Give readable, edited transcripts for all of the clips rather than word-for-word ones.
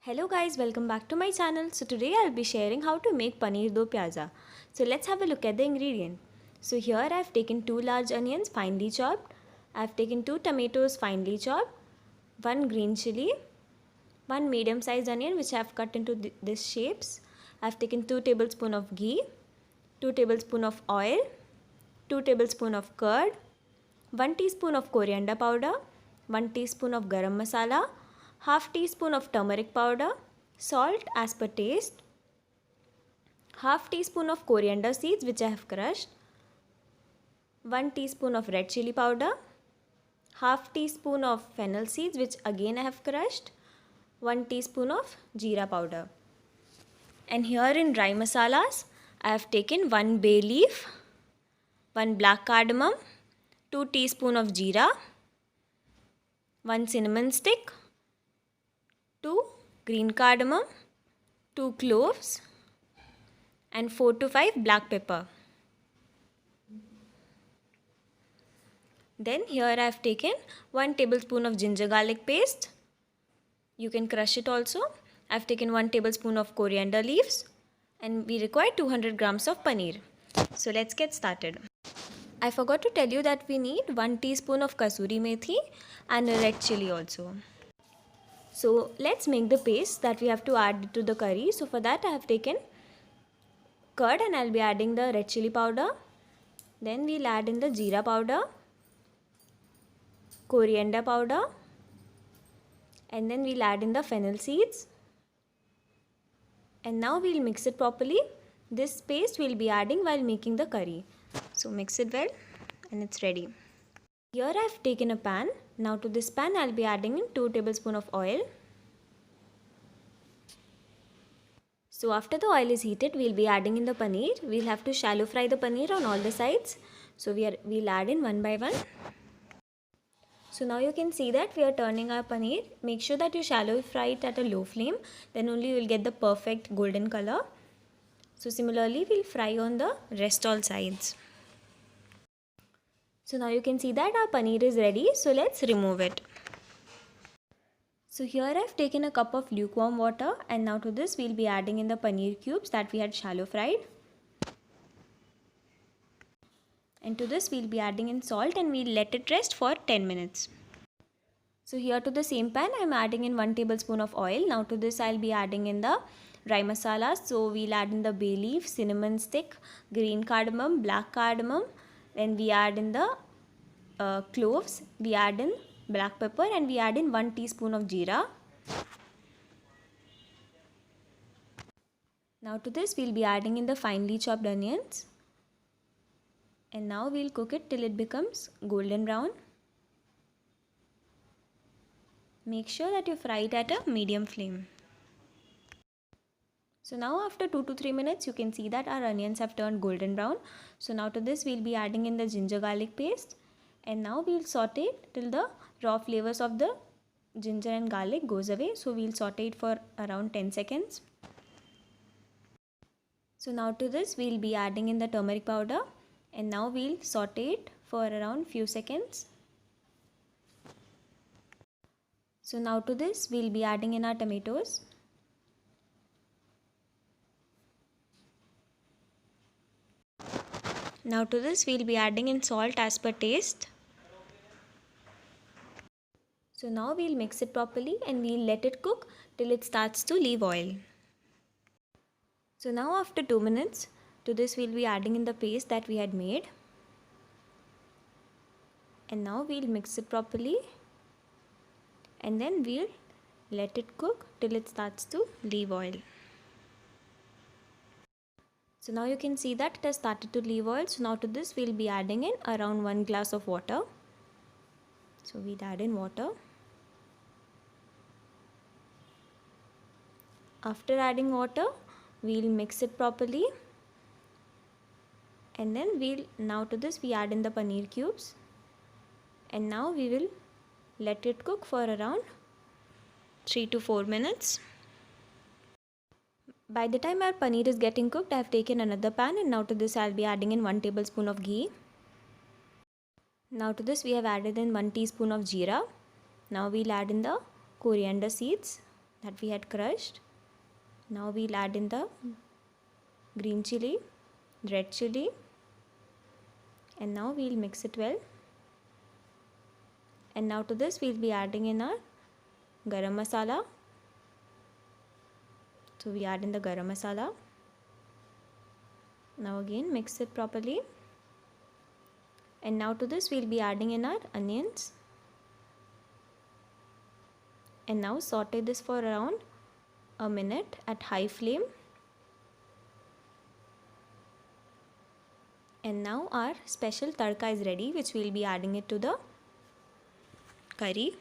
Hello guys, welcome back to my channel. So today I'll be sharing how to make paneer do pyaza. So let's have a look at the ingredient. So here I've taken 2 large onions finely chopped. I've taken 2 tomatoes finely chopped, 1 green chili, 1 medium sized onion which I've cut into this shapes. I've taken 2 tablespoons of ghee, 2 tablespoons of oil, 2 tablespoons of curd, 1 teaspoon of coriander powder, 1 teaspoon of garam masala, half teaspoon of turmeric powder, salt as per taste, half teaspoon of coriander seeds which I have crushed, 1 teaspoon of red chili powder, half teaspoon of fennel seeds which again I have crushed, 1 teaspoon of jeera powder. And here in dry masalas, I have taken 1 bay leaf, 1 black cardamom, 2 teaspoon of jeera, 1 cinnamon stick, 2 green cardamom, 2 cloves and 4 to 5 black pepper. Then here I have taken 1 tablespoon of ginger garlic paste. You can crush it also. I have taken 1 tablespoon of coriander leaves and we require 200 grams of paneer. So let's get started. I forgot to tell you that we need 1 teaspoon of kasuri methi and a red chili also. So let's make the paste that we have to add to the curry. So for that I have taken curd and I'll be adding the red chili powder. Then we'll add in the jeera powder, coriander powder, and then we'll add in the fennel seeds. And now we'll mix it properly. This paste we'll be adding while making the curry. So mix it well and it's ready. Here I've taken a pan. Now to this pan I'll be adding in 2 tablespoons of oil. So after the oil is heated, we'll be adding in the paneer. We'll have to shallow fry the paneer on all the sides. So we'll add in one by one. So now you can see that we are turning our paneer. Make sure that you shallow fry it at a low flame. Then only you will get the perfect golden color. So similarly, we'll fry on the rest all sides. So now you can see that our paneer is ready. So let's remove it. So here I've taken a cup of lukewarm water and now to this we'll be adding in the paneer cubes that we had shallow fried. And to this we'll be adding in salt and we'll let it rest for 10 minutes. So here to the same pan I'm adding in 1 tablespoon of oil. Now to this I'll be adding in the dry masalas. So we'll add in the bay leaf, cinnamon stick, green cardamom, black cardamom. Then we add in the cloves, we add in black pepper and we add in 1 teaspoon of jeera. Now to this we'll be adding in the finely chopped onions. And now we'll cook it till it becomes golden brown. Make sure that you fry it at a medium flame. So now after 2 to 3 minutes you can see that our onions have turned golden brown. So now to this we'll be adding in the ginger garlic paste. And now we'll saute it till the raw flavors of the ginger and garlic goes away. So we'll saute it for around 10 seconds. So now to this we'll be adding in the turmeric powder. And now we'll saute it for around few seconds. So now to this we'll be adding in our tomatoes. Now to this we'll be adding in salt as per taste. So now we'll mix it properly and we'll let it cook till it starts to leave oil. So now after 2 minutes, to this we'll be adding in the paste that we had made. And now we'll mix it properly. And then we'll let it cook till it starts to leave oil. So now you can see that it has started to leave oil. So now to this we'll be adding in around 1 glass of water. So we'll add in water. After adding water, we'll mix it properly. And then now to this we add in the paneer cubes. And now we will let it cook for around 3 to 4 minutes. By the time our paneer is getting cooked, I have taken another pan and now to this I'll be adding in 1 tablespoon of ghee. Now to this we have added in 1 teaspoon of jeera. Now we'll add in the coriander seeds. that we had crushed. Now we'll add in the green chili, red chili, and now we'll mix it well. And now to this we'll be adding in our garam masala. So we add in the garam masala. Now again mix it properly. And now to this we'll be adding in our onions. And now saute this for around a minute at high flame. And now our special tadka is ready, which we'll be adding it to the curry.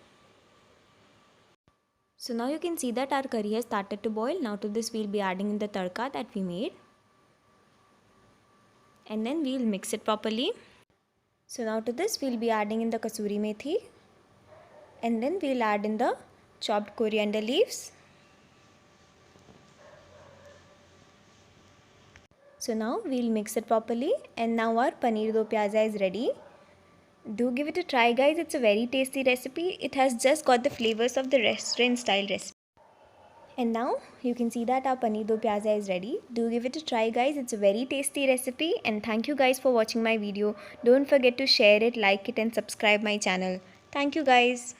So now you can see that our curry has started to boil. Now to this we'll be adding in the tadka that we made. And then we'll mix it properly. So now to this we'll be adding in the kasuri methi. And then we'll add in the chopped coriander leaves. So now we'll mix it properly, and now our paneer do pyaza is ready. Do give it a try, guys. It's a very tasty recipe. It has just got the flavors of the restaurant style recipe. And now you can see that our paneer do pyaza is ready. Do give it a try, guys. It's a very tasty recipe, and thank you guys for watching my video. Don't forget to share it, like it, and subscribe my channel. Thank you, guys.